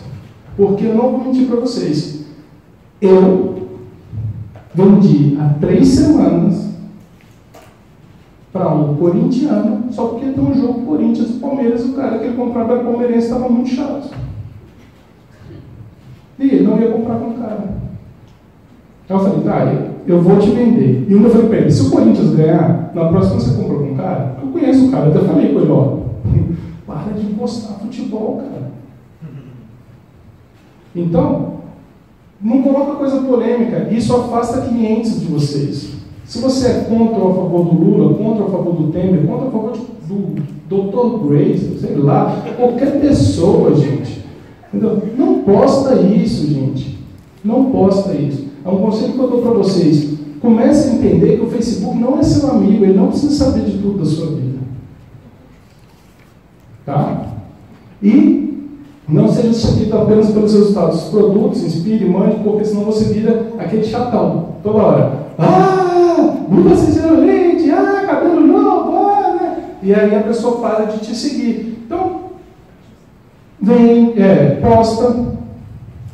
Porque eu não vou mentir para vocês. Eu vendi há 3 semanas para um corintiano, só porque tem um jogo Corinthians e Palmeiras, o cara que ele comprava era palmeirense, estava muito chato. E ele não ia comprar com o cara. Aí eu falei, tá, eu vou te vender. E eu falei para ele, se o Corinthians ganhar, na próxima você compra com o cara? Eu conheço o cara, eu até falei com ele, ó, para de postar futebol, cara. Então, não coloca coisa polêmica, isso afasta clientes de vocês. Se você é contra ou a favor do Lula, contra ou a favor do Temer, contra ou a favor do Dr. Grace, sei lá, qualquer pessoa, gente. Entendeu? Não posta isso, gente. Não posta isso. É um conselho que eu dou para vocês. Comece a entender que o Facebook não é seu amigo, ele não precisa saber de tudo da sua vida. Tá? E não seja seguido apenas pelos resultados dos produtos, inspire, mande, porque senão você vira aquele chatão, toda hora. Blusa sem celulite, cabelo novo, né? E aí a pessoa para de te seguir. Então, vem, posta,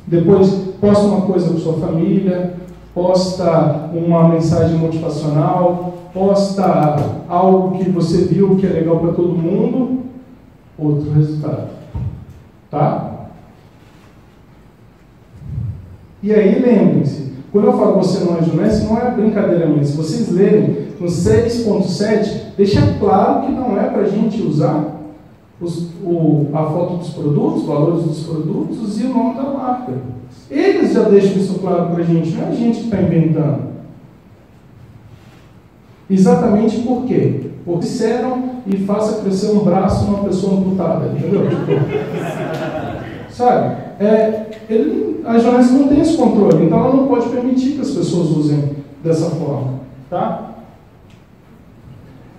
depois posta uma coisa para sua família, posta uma mensagem motivacional, posta algo que você viu que é legal para todo mundo, outro resultado. Tá? E aí lembrem-se, quando eu falo que você não é Junessa, não é brincadeira minha. Se vocês lerem no 6.7, deixa claro que não é para a gente usar a foto dos produtos, os valores dos produtos e o nome da marca. Eles já deixam isso claro para a gente, não é a gente que está inventando. Exatamente por quê? Porque disseram e faça crescer um braço numa pessoa amputada, entendeu? Sabe? A Junessa não tem esse controle, então ela não pode permitir que as pessoas usem dessa forma. Tá?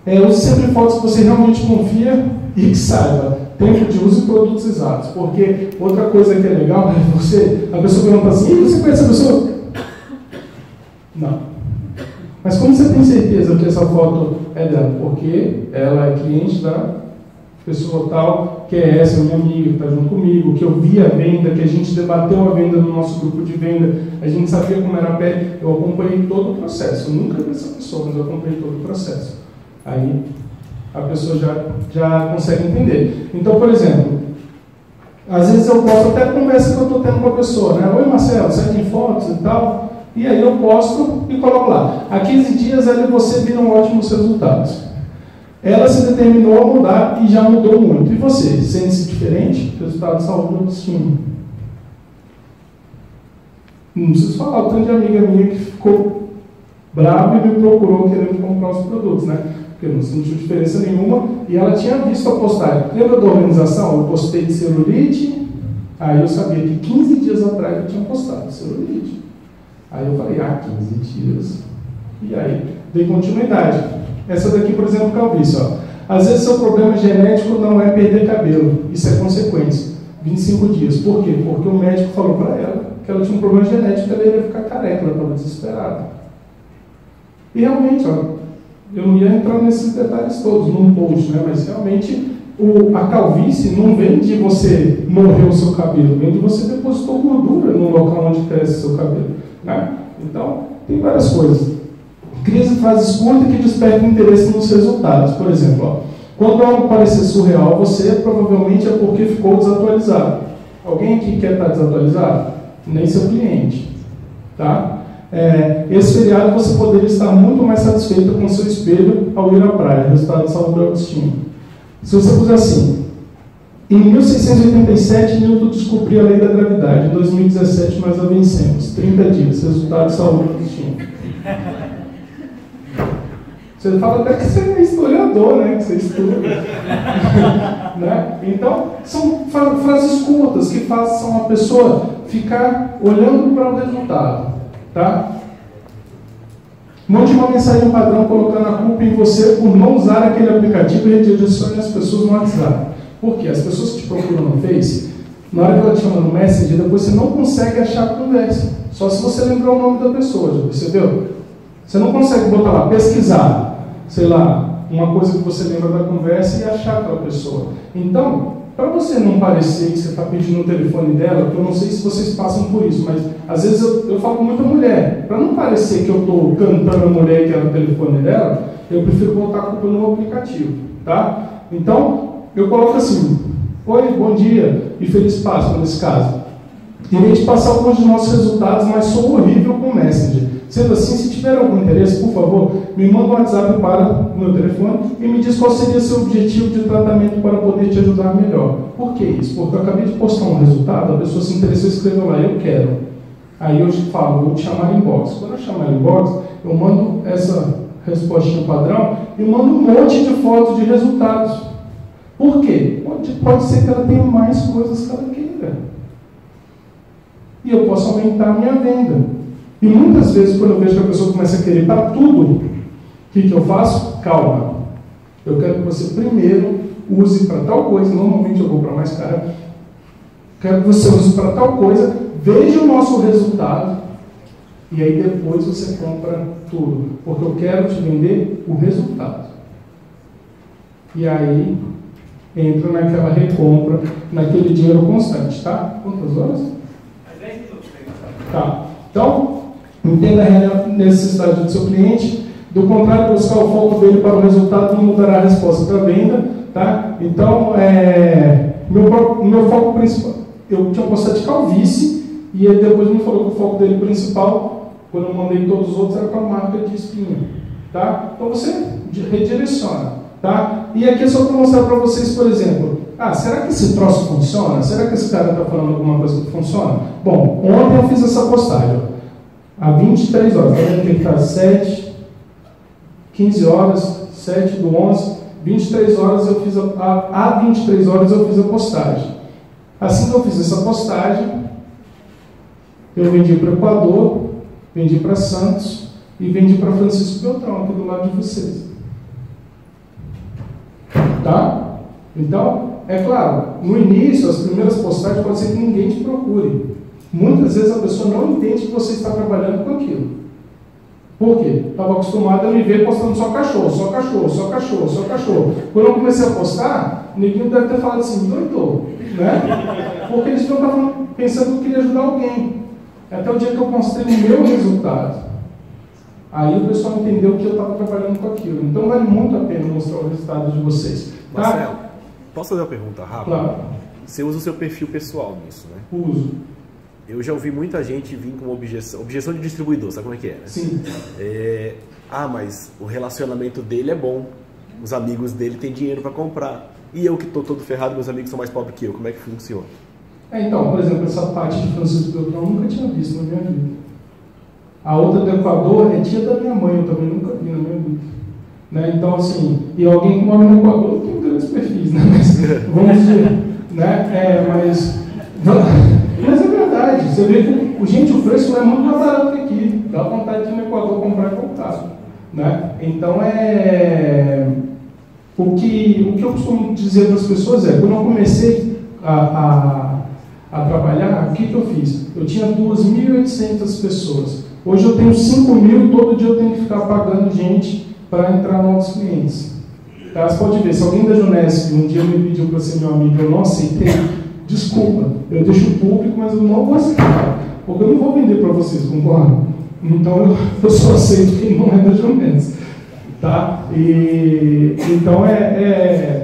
Use sempre fotos que você realmente confia e que saiba tempo de uso e produtos exatos. Porque outra coisa que é legal é a pessoa pergunta assim, e você conhece a pessoa? Não. Mas como você tem certeza que essa foto é dela? Porque ela é cliente da pessoa tal, que é essa, minha amiga, que está junto comigo, que eu vi a venda, que a gente debateu a venda no nosso grupo de venda, a gente sabia como era a pele, eu acompanhei todo o processo. Eu nunca vi essa pessoa, mas eu acompanhei todo o processo. Aí a pessoa já consegue entender. Então, por exemplo, às vezes eu posto até a conversa que eu estou tendo com a pessoa, né? Oi Marcelo, você tem fotos e tal? E aí eu posto e coloco lá. Há 15 dias ela e você viram ótimos resultados. Ela se determinou a mudar e já mudou muito. E você, sente-se diferente? Resultado de saúde ou autoestima? Não preciso falar, o tanto de amiga minha que ficou brava e me procurou querendo comprar os produtos, né? Porque não sentiu diferença nenhuma. E ela tinha visto a postagem. Lembra da organização? Eu postei de celulite. Aí eu sabia que 15 dias atrás eu tinha postado celulite. Aí eu falei, 15 dias. E aí, dei continuidade. Essa daqui, por exemplo, calvície. Ó. Às vezes, seu problema genético não é perder cabelo. Isso é consequência. 25 dias. Por quê? Porque o médico falou para ela que ela tinha um problema genético, ela ia ficar careca, ela estava desesperada. E realmente, ó, eu não ia entrar nesses detalhes todos num post, né? Mas realmente a calvície não vem de você morrer o seu cabelo, vem de você depositou gordura no local onde cresce o seu cabelo, né? Então, tem várias coisas. Crise frases curtas que despertam interesse nos resultados. Por exemplo, ó, quando algo parecer surreal, você provavelmente é porque ficou desatualizado. Alguém aqui quer estar desatualizado? Nem seu cliente, tá? Esse feriado você poderia estar muito mais satisfeito com seu espelho ao ir à praia. Resultado de Salvador Agostinho. Se você puser assim, em 1687 Newton descobriu a lei da gravidade. Em 2017 nós a vencemos. 30 dias. Resultado de Salvador Agostinho. Você fala até que você é historiador, né? Que você estuda. Né? Então, são frases curtas que façam a pessoa ficar olhando para o resultado. Tá? Mande uma mensagem padrão colocando a culpa em você por não usar aquele aplicativo e redirecione as pessoas no WhatsApp. Por quê? As pessoas que te procuram no Face, na hora que ela te chama no Messenger, depois você não consegue achar a conversa. Só se você lembrar o nome da pessoa, já percebeu? Você não consegue botar lá, pesquisar, sei lá, uma coisa que você lembra da conversa e achar aquela pessoa. Então, para você não parecer que você está pedindo o telefone dela, que eu não sei se vocês passam por isso, mas às vezes eu falo com muita mulher. Para não parecer que eu estou cantando a mulher que era o telefone dela, eu prefiro botar a culpa no aplicativo, tá? Então, eu coloco assim, oi, bom dia e feliz Páscoa nesse caso. Irei te passar alguns dos nossos resultados, mas sou horrível com o Messenger. Sendo assim, se tiver algum interesse, por favor, me manda um WhatsApp para o meu telefone e me diz qual seria seu objetivo de tratamento para poder te ajudar melhor. Por que isso? Porque eu acabei de postar um resultado, a pessoa se interessou e escreveu lá, eu quero. Aí eu te falo, vou te chamar inbox. Quando eu chamar inbox, eu mando essa respostinha padrão e mando um monte de fotos de resultados. Por quê? Pode ser que ela tenha mais coisas que ela queira. E eu posso aumentar a minha venda. E muitas vezes, quando eu vejo que a pessoa começa a querer para tudo, o que eu faço? Calma. Eu quero que você primeiro use para tal coisa, normalmente eu vou para mais cara. Quero que você use para tal coisa, veja o nosso resultado, e aí depois você compra tudo. Porque eu quero te vender o resultado. E aí, entra naquela recompra, naquele dinheiro constante, tá? Quantas horas? 10 minutos. Tá. Então, entenda a real necessidade do seu cliente. Do contrário, buscar o foco dele para o resultado não mudará a resposta para a venda. Tá? Então, meu foco principal, eu tinha postado de calvície, e ele depois me falou que o foco dele principal, quando eu mandei todos os outros, era para a marca de espinha. Tá? Então, você redireciona. Tá? E aqui é só para mostrar para vocês, por exemplo, será que esse troço funciona? Será que esse cara está falando alguma coisa que funciona? Bom, ontem eu fiz essa postagem, há 23 horas, tá vendo que está 7, 15 horas, 7 do 11, 23 horas eu fiz há 23 horas eu fiz a postagem. Assim que eu fiz essa postagem, eu vendi para o Equador, vendi para Santos e vendi para Francisco Beltrão, aqui do lado de vocês. Tá? Então, é claro, no início, as primeiras postagens pode ser que ninguém te procure. Muitas vezes a pessoa não entende que você está trabalhando com aquilo. Por quê? Estava acostumado a me ver postando só cachorro, só cachorro, só cachorro, só cachorro. Quando eu comecei a postar, ninguém deve ter falado assim, doidou, né? Porque eles não estavam pensando que eu queria ajudar alguém. Até o dia que eu mostrei o meu resultado. Aí o pessoal entendeu que eu estava trabalhando com aquilo. Então vale muito a pena mostrar o resultado de vocês. Tá? Marcelo, posso fazer uma pergunta rápida? Claro. Você usa o seu perfil pessoal nisso, né? Uso. Eu já ouvi muita gente vir com objeção de distribuidor, sabe como é que é, né? Sim. Mas o relacionamento dele é bom, os amigos dele têm dinheiro para comprar, e eu que estou todo ferrado, meus amigos são mais pobres que eu, como é que funciona? Então, por exemplo, essa parte de Francisco Beltrão eu nunca tinha visto na minha vida. A outra do Equador é tia da minha mãe, eu também nunca vi na minha vida. Né? Então, assim, e alguém que mora no Equador tem grandes perfis, né? Mas, vamos dizer, né? Mas é verdade, você vê que o preço é muito mais barato que aqui, dá vontade de ir no Equador comprar e voltar. Né? Então, o que eu costumo dizer para as pessoas quando eu comecei a trabalhar trabalhar, o que eu fiz? Eu tinha 2.800 pessoas. Hoje eu tenho 5.000 e todo dia eu tenho que ficar pagando gente para entrar novos clientes. Tá? Você pode ver, se alguém da Junesc um dia me pediu para ser meu amigo, eu não aceitei, desculpa, eu deixo público, mas eu não vou aceitar, porque eu não vou vender para vocês, concorda? Então eu só aceito quem não é da Junesc. Tá? Então é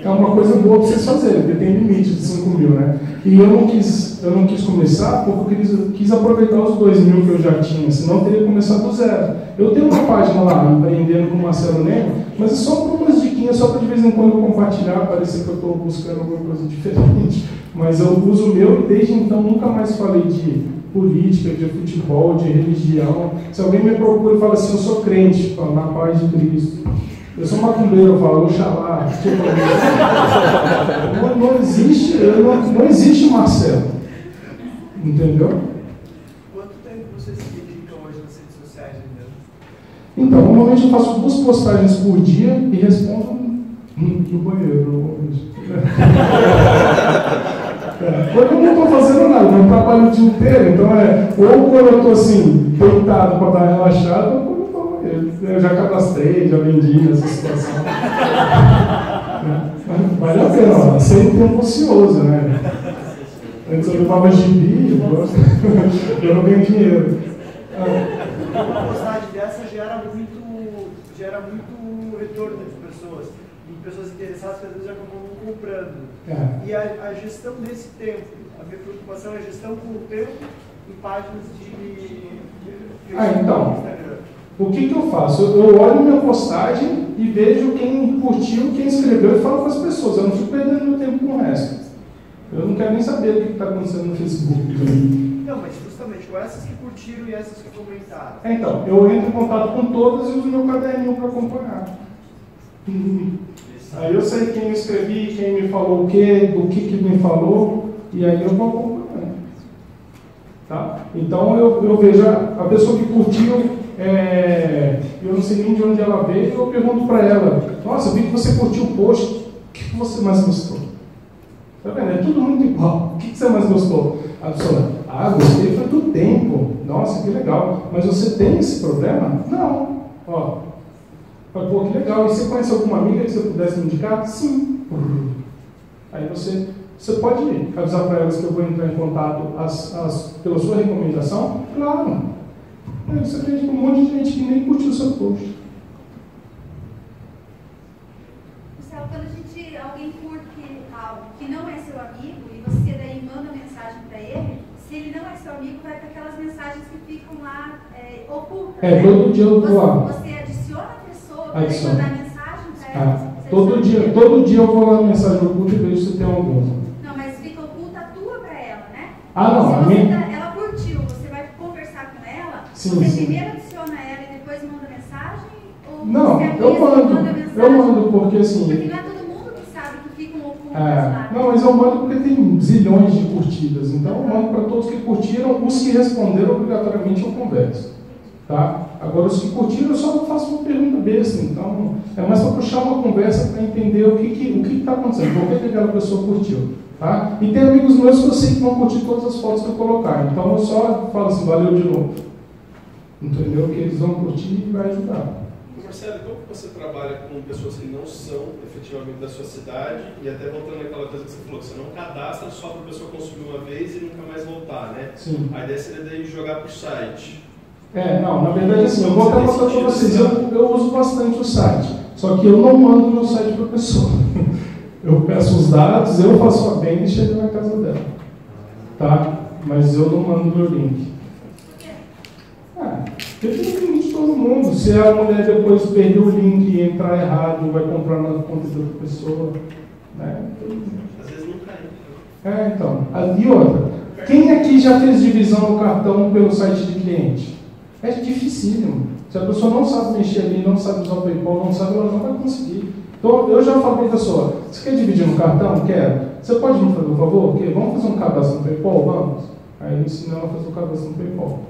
uma coisa boa para vocês fazerem, porque tem limite de 5.000, né? E eu não quis começar porque eu quis aproveitar os 2.000 que eu já tinha, senão eu teria começado do zero. Eu tenho uma página lá, Empreendendo com Marcelo Nemo, mas é só por umas diquinhas, só para de vez em quando eu compartilhar, parecer que eu estou buscando alguma coisa diferente. Mas eu uso o meu e desde então nunca mais falei de política, de futebol, de religião. Se alguém me procura e fala assim, eu sou crente, falo, na paz de Cristo. Eu sou macumbeiro, eu falo, Oxalá. Tipo, não existe Marcelo. Entendeu? Quanto tempo você se dedica hoje nas redes sociais ainda? Então, normalmente eu faço 2 postagens por dia e respondo no banheiro. Porque eu não estou fazendo nada, eu trabalho o dia inteiro, então ou quando eu estou assim, deitado para dar relaxada, ou quando eu estou no banheiro. Eu já cadastrei, já vendi nessa situação. Vale a pena, ó, sem tempo ocioso, né? Antes eu levava gibi, eu não ganho dinheiro. Uma postagem dessa gera muito retorno de pessoas. E pessoas interessadas que às vezes acabam comprando. E a gestão desse tempo, a minha preocupação é a gestão com o tempo em páginas de então, Instagram. O que eu faço? Eu olho minha postagem e vejo quem curtiu, quem escreveu e falo com as pessoas. Eu não fico perdendo meu tempo com o resto. Eu não quero nem saber o que está acontecendo no Facebook. Não, mas justamente com essas que curtiram e essas que comentaram. Então, eu entro em contato com todas e uso meu caderninho para acompanhar. Aí eu sei quem eu escrevi, quem me falou o quê, do que me falou, e aí eu vou acompanhando. Tá? Então eu vejo a pessoa que curtiu, eu não sei nem de onde ela veio, eu pergunto para ela, nossa, eu vi que você curtiu o post, o que você mais gostou? Tá vendo? É tudo muito igual. O que você mais gostou? A pessoa, gostei foi do tempo. Nossa, que legal. Mas você tem esse problema? Não. Ó, pô, que legal. E você conhece alguma amiga que você pudesse me indicar? Sim. Aí você pode avisar para elas que eu vou entrar em contato pela sua recomendação? Claro. Aí você tem um monte de gente que nem curtiu o seu post. Marcelo, quando alguém curte algo que não é seu amigo e você daí manda mensagem para ele, se ele não é seu amigo, vai para aquelas mensagens que ficam lá ocultas. Todo dia eu vou lá. Você adiciona a pessoa para ele mandar mensagem para ela? Todo dia eu vou lá na mensagem oculta e vejo se tem alguma. Não, mas fica oculta a tua para ela, né? Não. Se ela curtiu, você vai conversar com ela, sim, você sim. primeiro adiciona ela e depois manda mensagem? Ou não, você eu mando porque assim... Porque não é todo mundo que sabe que ficam ocultas lá. Não, mas eu mando porque tem zilhões de curtidas, então eu mando para todos que curtiram, os que responderam obrigatoriamente eu converso. Tá? Agora, os que curtiram, eu só faço uma pergunta besta, então é mais para puxar uma conversa para entender o que está acontecendo, por que aquela pessoa curtiu. Tá? E tem amigos meus que eu sei que vão curtir todas as fotos que eu colocar, então eu só falo assim, valeu de novo. Entendeu? Que eles vão curtir e vai ajudar. Marcelo, como você trabalha com pessoas que não são efetivamente da sua cidade e até voltando àquela coisa que você falou, que você não cadastra só para a pessoa consumir uma vez e nunca mais voltar, né? Sim. A ideia seria daí jogar para o site. Não, na verdade assim, eu vou até mostrar para vocês, eu uso bastante o site, só que eu não mando meu site para a pessoa. Eu peço os dados, eu faço a venda e chego na casa dela. Tá? Mas eu não mando meu link. Depende do link de todo mundo. Se a mulher depois perder o link e entrar errado, vai comprar na conta de outra pessoa. Né? Às vezes não cai. Então. E outra, quem aqui já fez divisão no cartão pelo site de cliente? É dificílimo. Se a pessoa não sabe mexer ali, não sabe usar o PayPal, não sabe, ela não vai conseguir. Então, eu já falo para a pessoa, você quer dividir no cartão? Quero. Você pode me fazer um favor? Vamos fazer um cadastro no PayPal? Vamos. Aí eu ensino ela a fazer o cadastro no PayPal.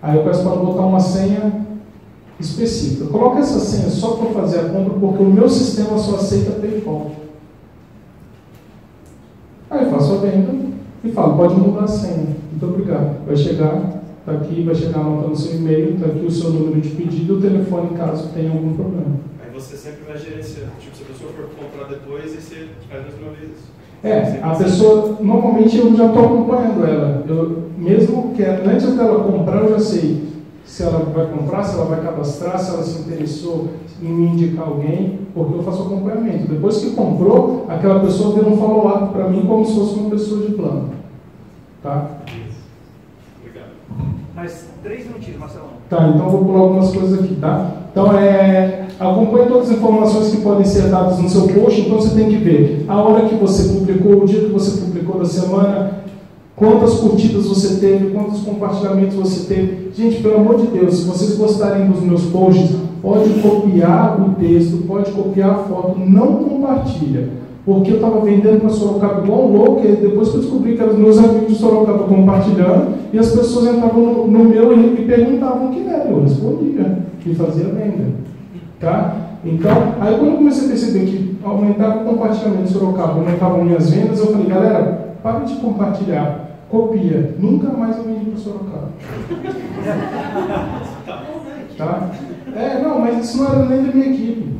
Aí eu peço para botar uma senha específica. Coloca essa senha só para fazer a compra, porque o meu sistema só aceita PayPal. Aí eu faço a venda e falo, pode mudar a senha. Muito obrigado. Vai chegar, está aqui, vai chegar a nota no seu e-mail, está aqui o seu número de pedido e o telefone caso tenha algum problema. Aí você sempre vai gerenciando. Tipo, se a pessoa for comprar depois, aí você faz mais uma vez isso. A pessoa, normalmente eu já estou acompanhando ela. Mesmo que antes dela comprar, eu já sei se ela vai comprar, se ela vai cadastrar, se ela se interessou em me indicar alguém, porque eu faço acompanhamento. Depois que comprou, aquela pessoa vira um follow-up para mim como se fosse uma pessoa de plano. Tá? Obrigado. Mais 3 minutinhos, Marcelão. Tá, então eu vou pular algumas coisas aqui, tá? Então, acompanhe todas as informações que podem ser dadas no seu post, então você tem que ver a hora que você publicou, o dia que você publicou da semana, quantas curtidas você teve, quantos compartilhamentos você teve. Gente, pelo amor de Deus, se vocês gostarem dos meus posts, pode copiar o texto, pode copiar a foto, não compartilha. Porque eu estava vendendo para Sorocaba igual um louco, e depois que eu descobri que eram os meus amigos de Sorocaba compartilhando, e as pessoas entravam no meu e me perguntavam o que era, eu respondia e fazia venda. Tá? Então, aí quando eu comecei a perceber que aumentava o compartilhamento de Sorocaba, aumentavam minhas vendas, eu falei, galera, para de compartilhar, copia, nunca mais eu vendi para Sorocaba. Tá? Não, mas isso não era nem da minha equipe.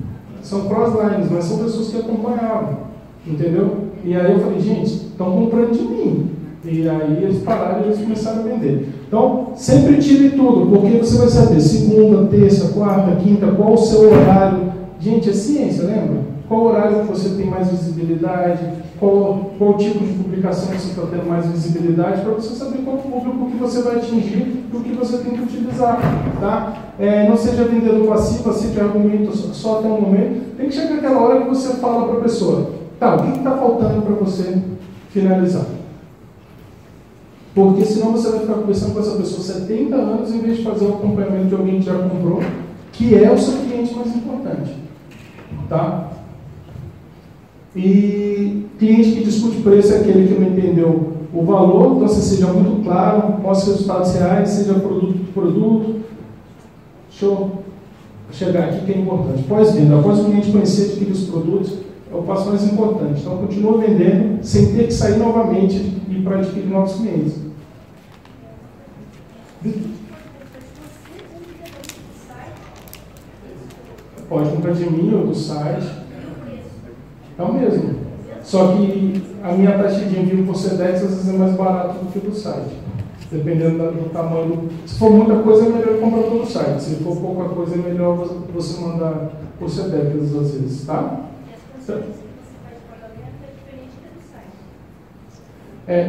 São crosslines, mas são pessoas que acompanhavam. Entendeu? E aí eu falei, gente, estão comprando de mim. E aí eles pararam e eles começaram a vender. Então, sempre tire tudo, porque você vai saber segunda, terça, quarta, quinta, qual o seu horário. Gente, é ciência, lembra? Qual horário que você tem mais visibilidade, qual tipo de publicação você está tendo mais visibilidade, para você saber qual público que você vai atingir e o que você tem que utilizar. Tá? Não seja vendedor passivo, aceite argumento só até um momento. Tem que chegar aquela hora que você fala para a pessoa, tá, o que está faltando para você finalizar? Porque senão você vai ficar conversando com essa pessoa 70 anos em vez de fazer o acompanhamento de alguém que já comprou, que é o seu cliente mais importante. Tá? E cliente que discute preço é aquele que não entendeu o valor, então você seja muito claro, mostre resultados reais, seja produto por produto. Show. Chegar aqui que é importante. Pós-venda, após o cliente conhecer e adquirir os produtos, é o passo mais importante. Então, continua vendendo sem ter que sair novamente e para adquirir novos clientes. Pode comprar de mim ou do site. É o mesmo. Só que a minha taxa de envio por Sedex às vezes é mais barata do que do site. Dependendo do tamanho. Se for muita coisa, é melhor comprar pelo site. Se for pouca coisa, é melhor você mandar por Sedex às vezes, tá?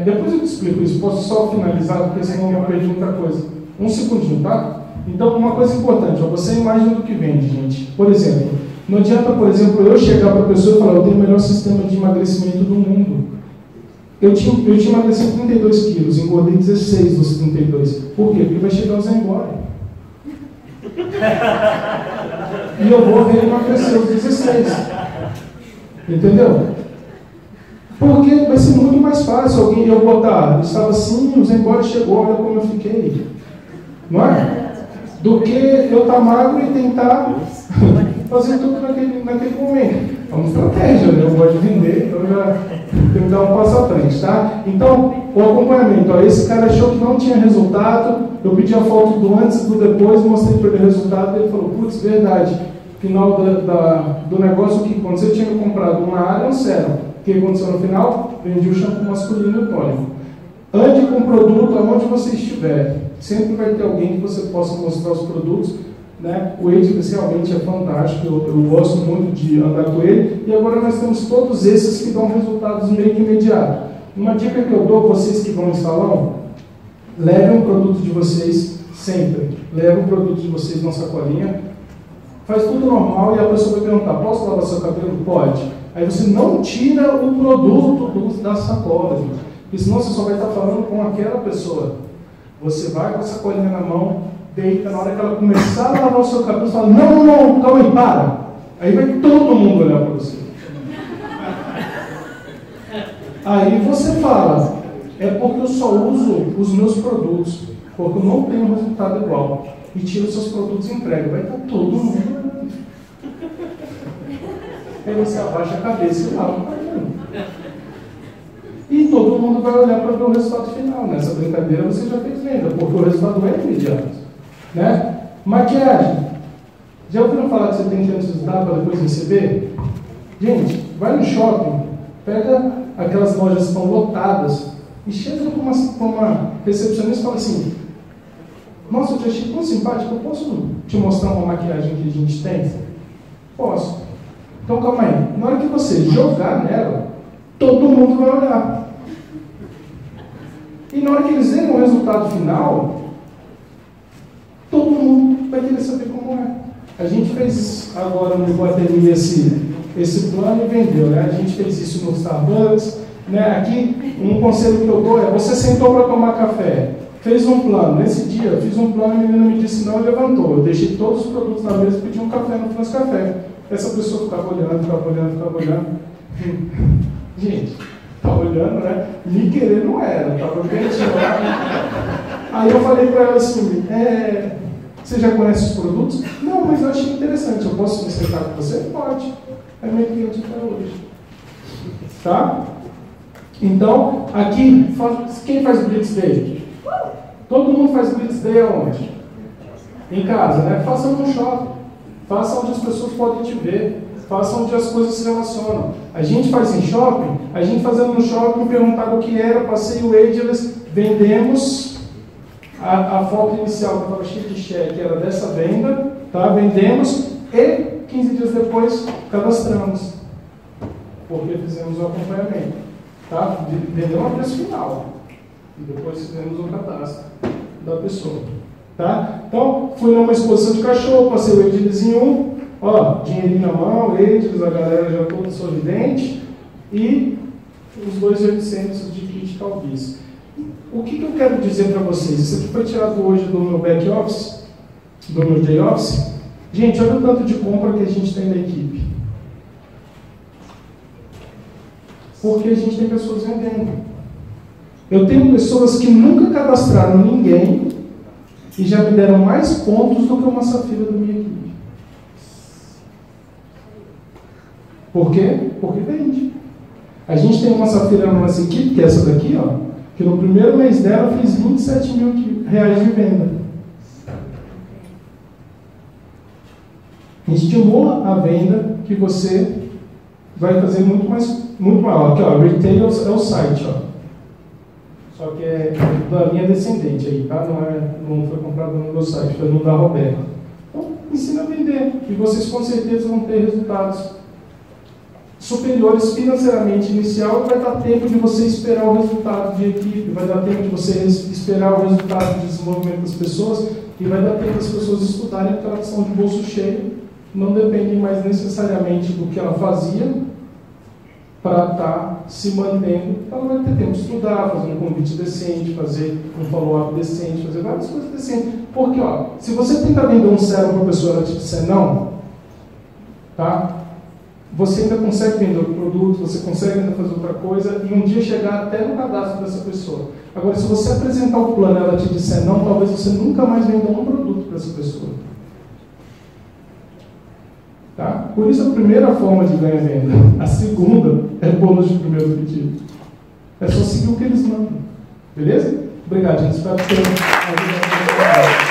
Depois eu te explico isso, posso só finalizar, porque senão eu vou perder muita coisa. Um segundinho, tá? Então, uma coisa importante, você é a imagem do que vende, gente. Por exemplo, não adianta, por exemplo, eu chegar para a pessoa e falar, eu tenho o melhor sistema de emagrecimento do mundo. Eu tinha emagrecido 32 quilos, engordei 16 dos 32. Por quê? Porque vai chegar o Zenboy. E eu vou ver emagrecer os 16. Entendeu? Porque vai ser muito mais fácil alguém eu botar, eu estava assim, o Zenboy chegou, olha como eu fiquei. Não é? Do que eu estar magro e tentar fazer tudo naquele momento. É uma estratégia, né? Eu gosto de vender, então já tenho que dar um passo à frente, tá? Então, o acompanhamento, esse cara achou que não tinha resultado, eu pedi a foto do antes e do depois, mostrei para ele o resultado, e ele falou, putz, verdade, final do negócio que quando você tinha comprado uma área, um sérum. O que aconteceu no final? Vendi o shampoo masculino e tônico. Ande com o produto aonde você estiver. Sempre vai ter alguém que você possa mostrar os produtos. Né? O Edix realmente é fantástico, eu gosto muito de andar com ele. E agora nós temos todos esses que dão resultados meio que imediatos. Uma dica que eu dou a vocês que vão em salão, levem o produto de vocês sempre. Levem o produto de vocês na sacolinha. Faz tudo normal e a pessoa vai perguntar, posso lavar seu cabelo? Pode. Aí você não tira o produto da sacola, gente. Porque senão você só vai estar falando com aquela pessoa. Você vai com a sacolinha na mão, deita, na hora que ela começar a lavar o seu cabelo, você fala, não, calma aí, para. Aí vai todo mundo olhar para você. Aí você fala, é porque eu só uso os meus produtos, porque eu não tenho resultado igual. E tira os seus produtos e entrega. Vai estar todo mundo olhando. Aí você abaixa a cabeça e lava o cabelo. E todo mundo vai olhar para ver o resultado final. Nessa brincadeira você já fez venda, porque o resultado é imediato. Né? Maquiagem. Já ouviram falar que você tem que antes dar para depois receber? Gente, vai no shopping, pega aquelas lojas que estão lotadas e chega com uma recepcionista e fala assim: nossa, eu te achei tão simpático, eu posso te mostrar uma maquiagem que a gente tem? Posso. Então calma aí, na hora que você jogar nela, todo mundo vai olhar. E na hora que eles verem o resultado final, todo mundo vai querer saber como é. A gente fez agora no Iguatemi esse plano e vendeu, né? A gente fez isso no Starbucks, né? Aqui, um conselho que eu dou é: você sentou para tomar café, fez um plano. Nesse dia, eu fiz um plano e a menina me disse não e levantou. Eu deixei todos os produtos na mesa e pedi um café no France Café. Essa pessoa ficava olhando. Gente, estava olhando, né? Me querer não era, estava quietinho lá. Aí eu falei para ela assim: você já conhece os produtos? Não, mas eu achei interessante. Eu posso me sentar com você? Pode. É minha cliente até hoje. Tá? Então, aqui, quem faz Blitz Day? Todo mundo faz Blitz Day aonde? Em casa, né? Faça no shopping. Faça onde as pessoas podem te ver. Faça onde as coisas se relacionam. A gente faz em shopping, a gente fazendo no shopping, perguntaram o que era, passei o ageless, vendemos. A foto inicial que estava cheia de cheque era dessa venda, tá? Vendemos e 15 dias depois cadastramos, porque fizemos o acompanhamento, tá? Vendemos a preço final e depois fizemos o cadastro da pessoa, tá? Então, fui numa exposição de cachorro, passei o Ageless em um, ó, dinheirinho na mão, Ageless, a galera já toda sorridente e os 2.800 de Critical Biz. O que eu quero dizer para vocês? Isso aqui foi tirado hoje do meu back office, do meu day office. Gente, olha o tanto de compra que a gente tem na equipe. Porque a gente tem pessoas vendendo. Eu tenho pessoas que nunca cadastraram ninguém e já me deram mais pontos do que uma Safira da minha equipe. Por quê? Porque vende. A gente tem uma Safira na nossa equipe, que é essa daqui, ó, que no primeiro mês dela fez R$27 mil de venda. Estimula a venda que você vai fazer muito maior. Aqui, ó, retail é o site, ó. Só que é da linha descendente aí, tá? Não foi comprado no meu site, foi no da Roberta. Então, ensina a vender e vocês com certeza vão ter resultados superiores financeiramente inicial, e vai dar tempo de você esperar o resultado de equipe, vai dar tempo de você esperar o resultado de desenvolvimento das pessoas, e vai dar tempo das pessoas estudarem, porque elas são de bolso cheio, não dependem mais necessariamente do que ela fazia para estar se mantendo. Ela vai ter tempo de estudar, fazer um convite decente, fazer um follow-up decente, fazer várias coisas decentes. Porque, ó, se você tentar vender um sérum para a pessoa e ela te disser não, tá? Você ainda consegue vender outro produto, você consegue ainda fazer outra coisa e um dia chegar até no cadastro dessa pessoa. Agora, se você apresentar o plano e ela te disser não, talvez você nunca mais venda um produto para essa pessoa. Tá? Por isso, a primeira forma de ganhar venda. A segunda é bônus de primeiro pedido. É só seguir o que eles mandam. Beleza? Obrigado, gente. Espero que tenham ajudado.